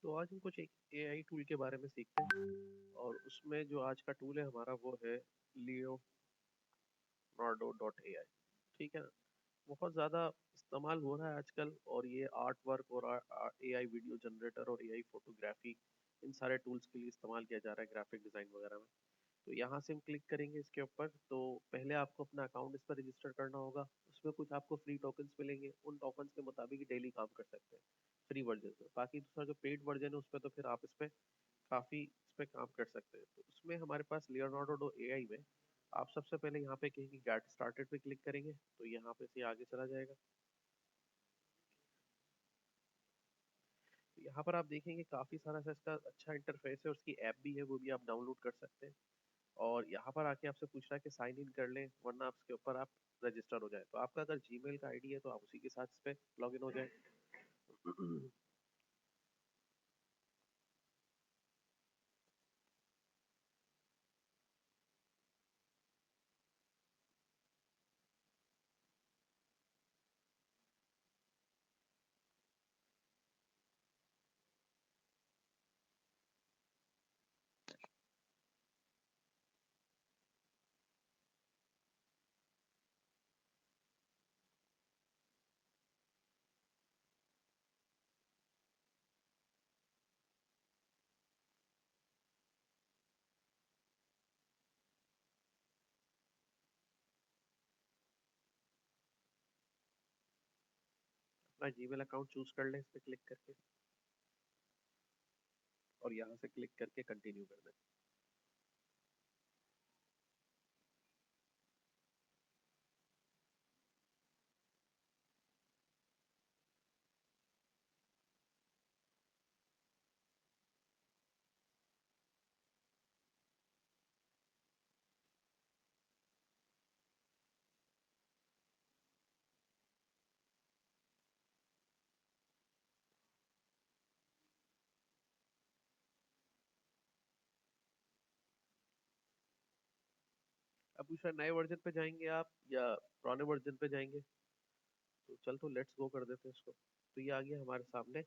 तो आज हम कुछ एक एआई टूल के बारे में सीखते हैं और उसमें जो आज का टूल है हमारा वो है leonardo.ai। ठीक है ना। बहुत ज़्यादा इस्तेमाल हो रहा है आजकल और ये आर्ट वर्क और एआई वीडियो जनरेटर और एआई फोटोग्राफी इन सारे टूल्स के लिए इस्तेमाल किया जा रहा है ग्राफिक डिज़ाइन वगैरह में। तो यहाँ से हम क्लिक करेंगे इसके ऊपर तो पहले आपको अपना अकाउंट इस पर रजिस्टर करना होगा। उसमें कुछ आपको फ्री टोकन्स मिलेंगे, उन टोकन्स के मुताबिक डेली काम कर सकते हैं फ्री वर्जन में। बाकी दूसरा जो पेड वर्जन है उस पर तो फिर आप इस पर काफ़ी इस पे काम कर सकते हैं। तो उसमें हमारे पास लियोनार्डो एआई में आप सबसे पहले यहाँ पे कहेंगे गेट स्टार्टेड पे क्लिक करेंगे तो यहाँ पे से आगे चला जाएगा। तो यहाँ पर आप देखेंगे काफ़ी सारा सा इसका अच्छा इंटरफेस है और उसकी ऐप भी है, वो भी आप डाउनलोड कर सकते हैं। और यहाँ पर आके आपसे पूछ रहा है कि साइन इन कर लें वरना आपके ऊपर आप रजिस्टर हो जाए। तो आपका अगर जीमेल का आईडी है तो आप उसी के साथ इस पे लॉग इन हो जाए। अपना जीमेल अकाउंट चूज कर लें इस पे क्लिक करके और यहाँ से क्लिक करके कंटिन्यू कर दें। अब दूसरा नए वर्जन पे जाएंगे आप या पुराने वर्जन पे जाएंगे? तो चल तो लेट्स गो कर देते हैं इसको। तो ये आ गया हमारे सामने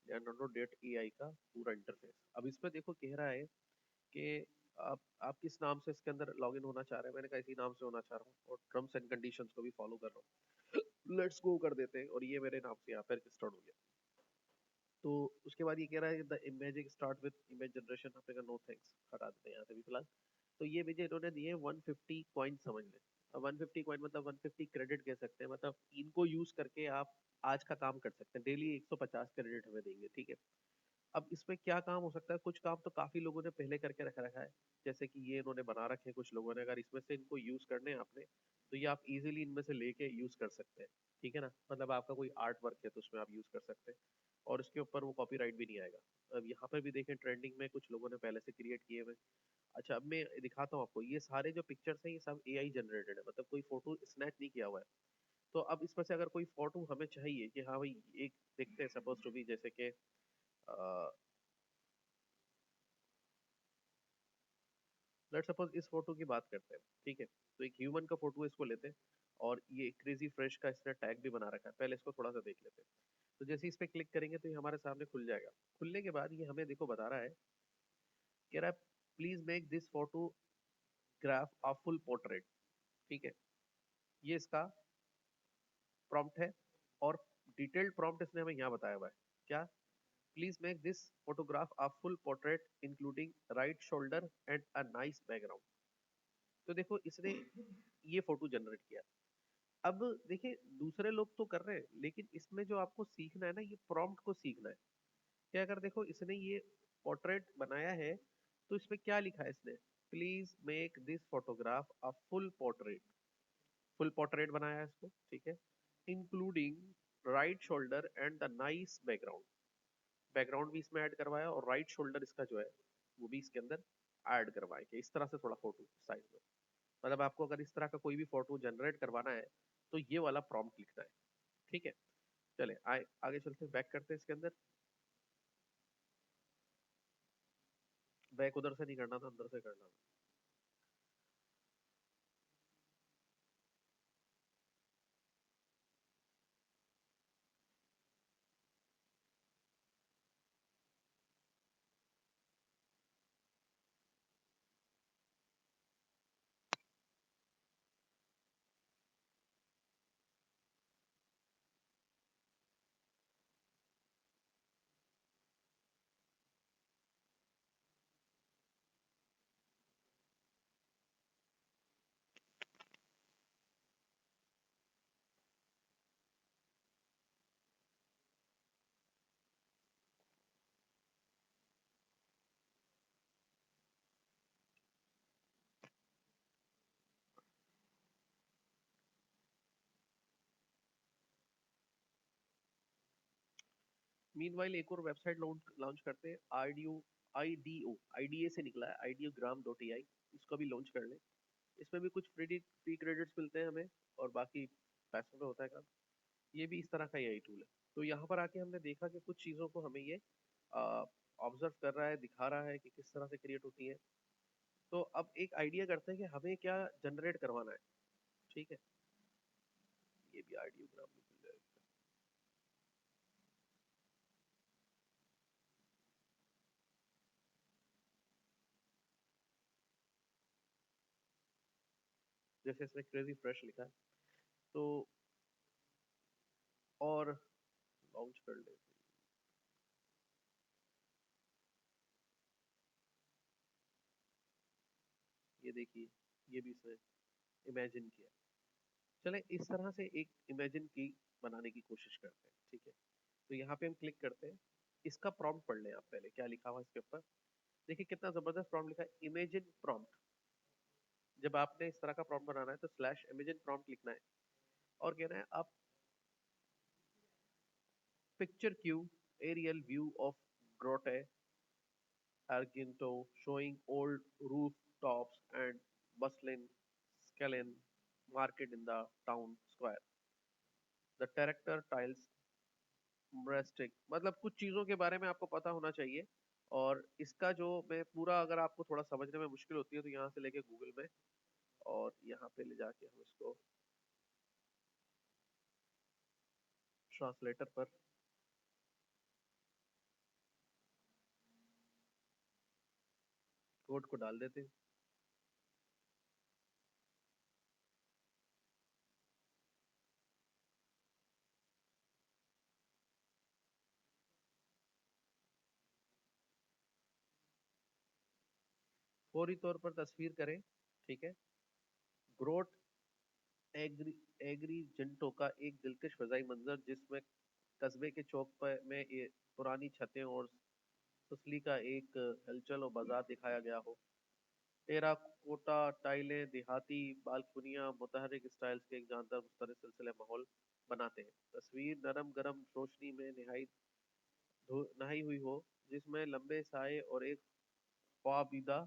leonardo.ai का पूरा इंटरफेस। अब इसमें देखो कह रहा है कि आप किस नाम से इसके अंदर लॉगिन होना चाह रहे हैं। मैंने कहा इसी नाम से होना चाह रहा हूँ और टर्म्स एंड कंडीशंस को भी फॉलो कर रहा हूँ। लेट्स गो कर देते हैं और ये मेरे नाम से यहाँ पे रजिस्टर्ड हो गया। तो उसके बाद ये कह रहा है the imaging start with image generation. आपने कहा नो थैंक्स, हटा देते हैं यहाँ से भी फिलहाल। तो ये मुझे इन्होंने दिए 150 कॉइन समझ लें। अब 150 कॉइन मतलब 150 क्रेडिट कह सकते हैं, मतलब इनको यूज करके आप आज का काम कर सकते हैं। डेली 150 क्रेडिट हमें देंगे, ठीक है। अब इसमें क्या काम हो सकता है? कुछ काम तो काफी लोगों ने पहले करके रखा रखा है, जैसे कि ये इन्होंने बना रखे हैं कुछ लोगों ने। अगर इसमें से इनको यूज करने हैं आपने तो ये आप इजीली इनमें से लेके यूज कर सकते हैं, ठीक है ना। मतलब आपका कोई आर्ट वर्क है तो उसमें आप यूज कर सकते हैं और उसके ऊपर वो कॉपीराइट भी नहीं आएगा। अब यहाँ पर भी देखें ट्रेंडिंग में कुछ लोगों ने पहले से क्रिएट किए हुए। अच्छा, अब मैं दिखाता हूँ आपको। ये सारे जो पिक्चर्स हैं ये सब एआई जनरेटेड है, मतलब कोई फोटो स्नैच नहीं किया हुआ है। तो अब इसमें से अगर कोई फोटो हमें चाहिए कि हाँ भाई एक देखते हैं सपोज टू बी, जैसे कि लेट्स सपोज इस फोटो की बात करते हैं, ठीक है। तो एक ह्यूमन का फोटो इसको लेते हैं और ये क्रेजी फ्रेश का इसने टैग भी बना रखा है। पहले इसको थोड़ा सा देख लेते हैं। तो जैसे इस पे क्लिक करेंगे तो ये हमारे सामने खुल जाएगा। खुलने के बाद ये हमें देखो बता रहा है, कह रहा है please make this photograph a full portrait, ठीक है। ये इसका प्रॉम्प्ट है और डिटेल्ड प्रॉम्प्ट इसने हमें यहाँ बताया हुआ है क्या। Please make this photograph a full portrait including right shoulder and a nice background. तो देखो इसने ये फोटो जनरेट किया। अब देखिए दूसरे लोग तो कर रहे हैं लेकिन इसमें जो आपको सीखना है ना, ये प्रॉम्प्ट को सीखना है। क्या अगर देखो इसने ये पोर्ट्रेट बनाया है तो इसमें क्या लिखा है इसने, please make this photograph a full portrait. Full portrait बनाया है इसको, ठीक है। Including right shoulder and the nice background. Background भी इसमें ऐड करवाया और राइट शोल्डर इसका जो है वो भी इसके अंदर ऐड करवाए कि इस तरह से थोड़ा फोटो साइज में। मतलब आपको अगर इस तरह का कोई भी फोटो जनरेट करवाना है तो ये वाला प्रॉम्प्ट लिखना है, ठीक है। चले आए आगे चलते हैं, बैक करते हैं इसके अंदर। बैक उधर से नहीं करना था, अंदर से करना था। मीनवाइल एक और वेबसाइट लॉन्च करते हैं, आईडीओ से निकला है, आईडियोग्राम डॉट ए आई, इसको भी लॉन्च कर लें। इसमें भी कुछ फ्री क्रेडिट्स मिलते हैं हमें, और बाकी पैसों में होता है काम। ये भी इस तरह का एआई टूल है। तो यहाँ पर आके हमने देखा कि कुछ चीज़ों को हमें ये ऑब्जर्व कर रहा है, दिखा रहा है कि किस तरह से क्रिएट होती है। तो अब एक आइडिया करते हैं कि हमें क्या जनरेट करवाना है। ठीक है, ये भी आइडियोग्राम में मिल जाएगा। जैसे इसने क्रेजी फ्रेश लिखा है, तो और लॉन्च कर ले। ये देखिए, ये भी इसने इमेजिन किया। चले इस तरह से एक इमेजिन की बनाने की कोशिश करते हैं। ठीक है, तो यहाँ पे हम क्लिक करते हैं। इसका प्रॉम्प्ट पढ़ लें आप पहले, क्या लिखा हुआ है इसके ऊपर। देखिए कितना जबरदस्त प्रॉम्प्ट लिखा है, इमेजिन प्रॉम्प्ट। जब आपने इस तरह का प्रॉम्प्ट बनाना है तो स्लैश इमेजिन प्रॉम्प्ट लिखना है, और कहना है आप पिक्चर क्यू aerial view of Grotta Argento, showing old rooftops and bustling Scalene market in the town square. The character tiles breastic, मतलब कुछ चीज़ों के बारे में आपको पता होना चाहिए। और इसका जो मैं पूरा, अगर आपको थोड़ा समझने में मुश्किल होती है तो यहाँ से लेके गूगल में, और यहाँ पे ले जाके हम इसको ट्रांसलेटर पर कोड को डाल देते हैं। फौरी तौर पर तस्वीर करें। ठीक है, ग्रोट एग्री एग्रीजेंटो का एक दिलकश फजाई मंजर, जिसमें कस्बे के चौक पर में ये पुरानी छतें और सुसली का एक हलचल और बाजार दिखाया गया हो। टेराकोटा टाइलें, देहाती बालकुनियां, मुतहरिक स्टाइल्स के एक जानदार मुख्तलिफ सिलसिले माहौल बनाते हैं। तस्वीर नरम गरम रोशनी में नहाई हुई हो, जिसमें लंबे साए और एक ख्वाबीदा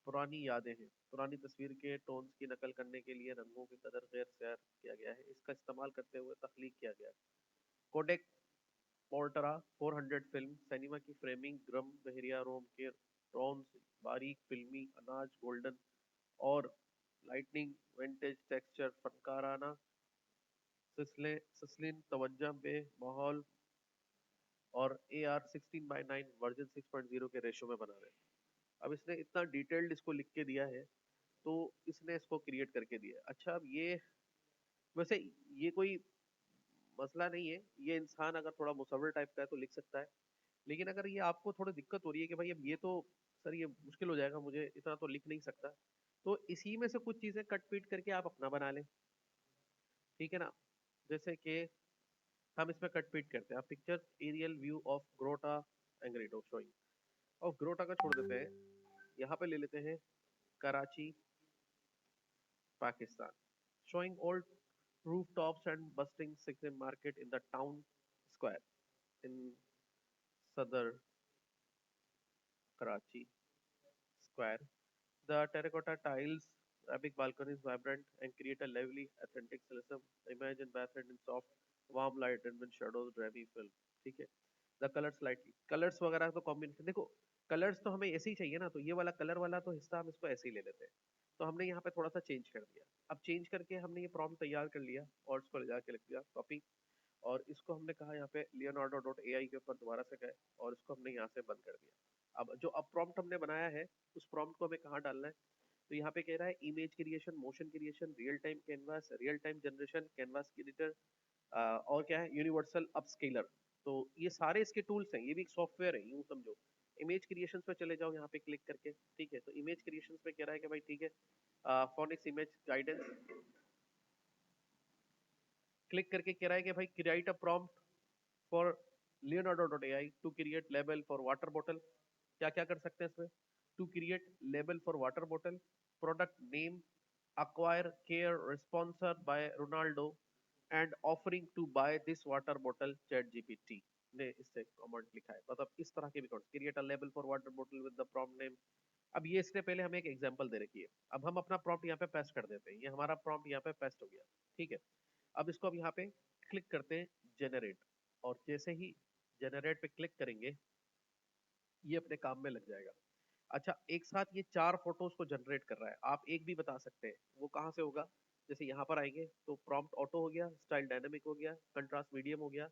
पुरानी यादें हैं। पुरानी तस्वीर के टोन्स की नकल करने के लिए रंगों की कदर गैर सैर किया गया है, इसका इस्तेमाल करते हुए तख्लीक किया गया है। कोडेक पोर्टरा 400 फिल्म सिनेमा की फ्रेमिंग, ग्रम बहरिया रोम के टोन्स, बारीक फिल्मी अनाज गोल्डन और लाइटनिंग, विंटेज टेक्सचर फनकाराना सिसलिन तवज्जा में माहौल, और ए आर 16:9 वर्जन 6.0 के रेशो में बना रहे हैं। अब इसने इतना डिटेल्ड इसको लिख के दिया है, तो इसने इसको क्रिएट करके दिया है। अच्छा, अब ये वैसे ये कोई मसला नहीं है, ये इंसान अगर थोड़ा मुसव्विर टाइप का है तो लिख सकता है। लेकिन अगर ये आपको थोड़ी दिक्कत हो रही है कि भाई अब ये तो सर ये मुश्किल हो जाएगा, मुझे इतना तो लिख नहीं सकता, तो इसी में से कुछ चीजें कट पीट करके आप अपना बना लें। ठीक है ना, जैसे कि हम इसमें कट पीट करते हैं। आप picture aerial view of Grotta एंग्रेडो शोइंग ऑफ ग्रोटा का छोड़ देते हैं, यहाँ पे ले लेते हैं Karachi Pakistan, showing old rooftops and bustling Sikkim market in the town square in southern Karachi square. The terracotta tiles, Arabic balconies vibrant and create a lively, authentic symbolism. Imagine bathed in soft, warm light and when shadows dreamy film. ठीक है, the colours lightly, colours वगैरह तो combination देखो, colours तो हमें ऐसे ही चाहिए ना, तो ये वाला कलर वाला तो हिस्सा हम इसको ऐसे ही ले लेते हैं। तो हमने यहाँ पे थोड़ा सा चेंज कर दिया। अब चेंज करके हमने ये प्रॉम्प्ट तैयार कर लिया और इसको ले जाके लिख दिया कॉपी, और इसको हमने कहा यहाँ पे लियोनार्डो डॉट ए आई के ऊपर दोबारा से गए, और इसको हमने यहाँ से बंद कर दिया। अब जो अब प्रॉम्प्ट हमने बनाया है, उस प्रॉम्प्ट को हमें कहाँ डालना है, तो यहाँ पे कह रहा है image creation, motion creation, real time canvas, real time generation, canvas editor, और क्या है, यूनिवर्सल अपस्केलर। तो ये सारे इसके टूल्स हैं, ये भी एक सॉफ्टवेयर है यूं समझो। इमेज क्रिएशंस पे चले जाओ यहाँ पे क्लिक करके। ठीक है, तो इमेज क्रिएशंस पे कह रहा है कि भाई ठीक है, फोनिक्स इमेज गाइडेंस, क्लिक करके कह रहा है कि भाई create a prompt for leonardo.ai to create label for water bottle. क्या क्या कर सकते हैं इसमें, to create label for water bottle, product name, acquire care sponsor by Ronaldo, and offering to buy this water bottle chat GPT। ने इससे comment लिखा है, मतलब इस तरह के भी comment, create a label for water bottle with the prompt name. अब ये इसने पहले हमें एक एग्जांपल दे रखी है, अब हम अपना प्रॉम्प्ट यहाँ पे पेस्ट कर देते हैं, ये हमारा प्रॉम्प्ट यहाँ पे पेस्ट हो गया, ठीक है। अब इसको अब यहाँ पे क्लिक करते हैं जेनरेट, और जैसे ही जेनरेट पे क्लिक करेंगे ये अपने काम में लग जाएगा। अच्छा, एक साथ ये 4 फोटोज को जनरेट कर रहा है, आप एक भी बता सकते हैं वो कहाँ से होगा। जैसे यहाँ पर आएंगे तो प्रॉम्प्ट ऑटो हो गया, स्टाइल डायनामिक हो गया, कंट्रास्ट मीडियम हो गया,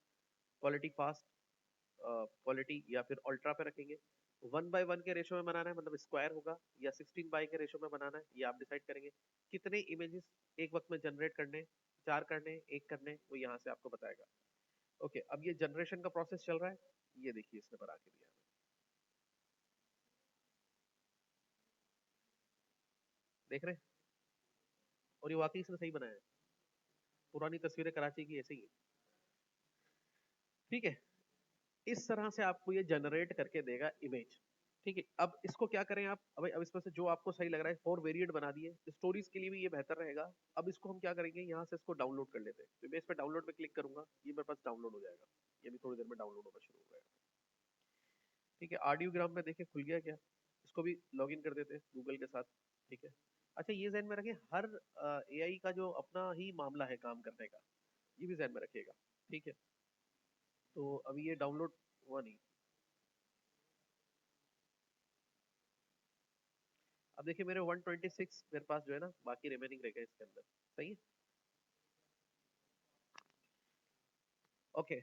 क्वालिटी फास्ट, क्वालिटी या फिर अल्ट्रा पे रखेंगे। 1:1 के रेशो में बनाना है, मतलब स्क्वायर होगा, या 16 के रेशो में बनाना है, ये आप डिसाइड करेंगे। कितने इमेजेस एक वक्त में जनरेट करने, 4 करने, 1 करने, वो यहाँ से आपको बताएगा। ओके, अब ये जनरेशन का प्रोसेस चल रहा है, ये देखिए इसने बना के दिया, देख रहे हैं, और ये वाकई इसने सही बनाया है, पुरानी तस्वीरें कराची की ऐसे ही है, ठीक है। इस तरह से आपको ये जनरेट करके देगा इमेज, ठीक है। अब इसको क्या करें आप, अब इसमें से जो आपको सही लग रहा है, 4 वेरिएंट बना दिए, स्टोरीज के लिए भी ये बेहतर रहेगा। अब इसको हम क्या करेंगे, यहाँ से इसको डाउनलोड कर लेते हैं, तो मैं इस पे डाउनलोड पे क्लिक करूंगा, ये मेरे पास डाउनलोड हो जाएगा, ये भी थोड़ी देर में डाउनलोड होना शुरू हो जाएगा, ठीक है। ऑडियोग्राम में देखिए खुल गया क्या, इसको भी लॉग इन कर देते हैं गूगल के साथ, ठीक है। अच्छा, ये ध्यान में रखें, हर एआई का जो अपना ही मामला है काम करने का, ये भी ध्यान में रखिएगा, ठीक है। तो अभी ये डाउनलोड हुआ नहीं, अब देखिए मेरे 126 मेरे पास जो है ना, बाकी रिमेनिंग रहेगा इसके अंदर, सही है। ओके,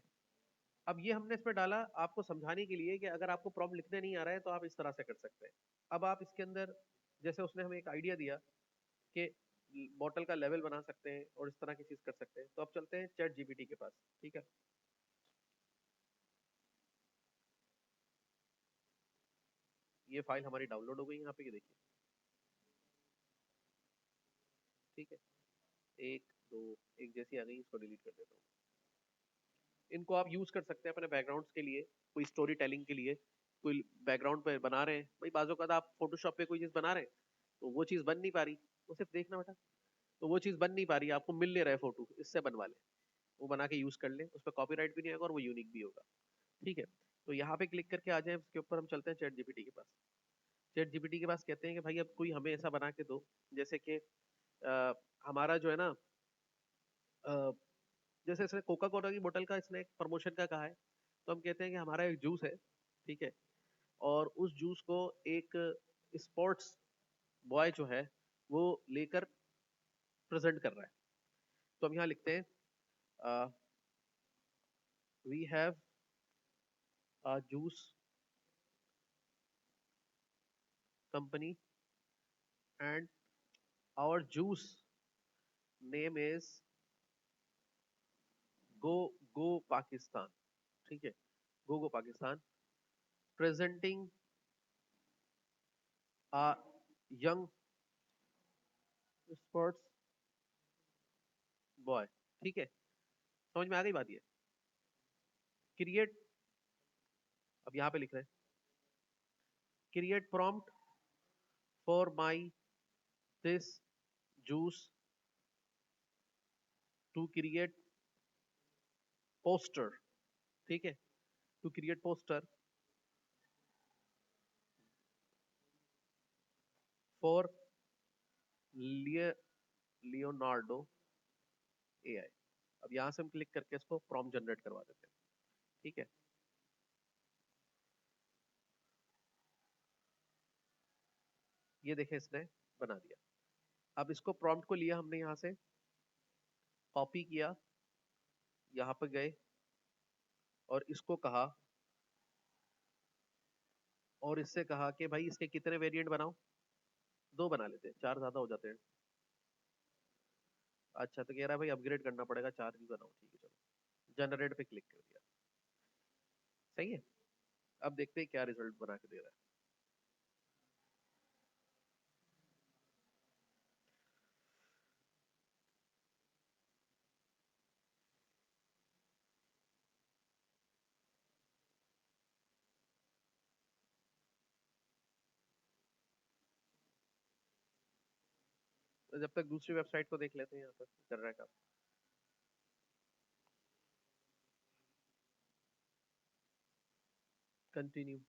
अब ये हमने इसमें डाला आपको समझाने के लिए कि अगर आपको प्रॉब्लम लिखने नहीं आ रहा है तो आप इस तरह से कर सकते हैं। अब आप इसके अंदर, जैसे उसने हमें एक आइडिया दिया कि बॉटल का लेवल बना सकते हैं और इस तरह की चीज कर सकते हैं, तो अब चलते हैं चैट जीपीटी के पास, ठीक है। ये फाइल हमारी डाउनलोड हो गई यहाँ पे, ये देखिए, ठीक है। एक, दो, एक जैसी आ गई, इसको डिलीट कर देता हूँ। इनको आप यूज कर सकते हैं अपने बैकग्राउंड्स के लिए, कोई स्टोरी टेलिंग के लिए, कोई बैकग्राउंड पे बना रहे हैं भाई, बाजू का आप फोटोशॉप पे कोई चीज बना रहे हैं, तो वो चीज बन नहीं पा रही, वो सिर्फ देखना बेटा, तो वो चीज बन नहीं पा रही, आपको मिल नहीं रहा है फोटो, इससे बनवा ले, वो बना के यूज कर ले, उस पर कॉपीराइट भी नहीं आएगा और वो यूनिक भी होगा, ठीक है। तो यहाँ पे क्लिक करके आ जाए, उसके ऊपर हम चलते हैं चैट जीपीटी के पास। चैट जीपीटी के पास कहते हैं कि भाई अब कोई हमें ऐसा बना के दो, जैसे कि हमारा जो है ना, अ, जैसे इसने कोका कोला की बोतल का इसने एक प्रमोशन का कहा है, तो हम कहते हैं कि हमारा एक जूस है, ठीक है, और उस जूस को एक स्पोर्ट्स बॉय जो है वो लेकर प्रेजेंट कर रहा है। तो हम यहाँ लिखते हैं, we have a juice company and our juice name is go go Pakistan, ठीक है, go go Pakistan, presenting a young sports boy, ठीक है। समझ में आ गई बात, ये क्रिएट, अब यहाँ पे लिख रहे हैं, create prompt for my this juice to create poster, ठीक है, to create poster for Leonardo AI. अब यहां से हम क्लिक करके इसको प्रॉम्प्ट जनरेट करवा देते हैं, ठीक है। ये देखें इसने बना दिया। अब इसको प्रॉम्प्ट को लिया हमने यहाँ से, कॉपी किया, यहाँ पे गए और इसको कहा, और इससे कहा कि भाई इसके कितने वेरिएंट बनाओ, 2 बना लेते हैं, 4 ज्यादा हो जाते हैं। अच्छा, तो कह रहा है भाई अपग्रेड करना पड़ेगा, 4 ही बनाओ, ठीक है, चलो जनरेट पे क्लिक कर दिया, सही है। अब देखते हैं क्या रिजल्ट बना के दे रहा है। तो जब तक दूसरी वेबसाइट को देख लेते हैं यहाँ पर कर रहा है काम। कंटिन्यू।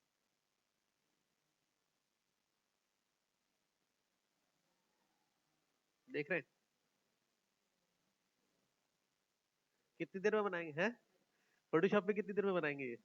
देख रहे हैं? कितनी देर में बनाएंगे हैं? फोटोशॉप में कितनी देर में बनाएंगे ये?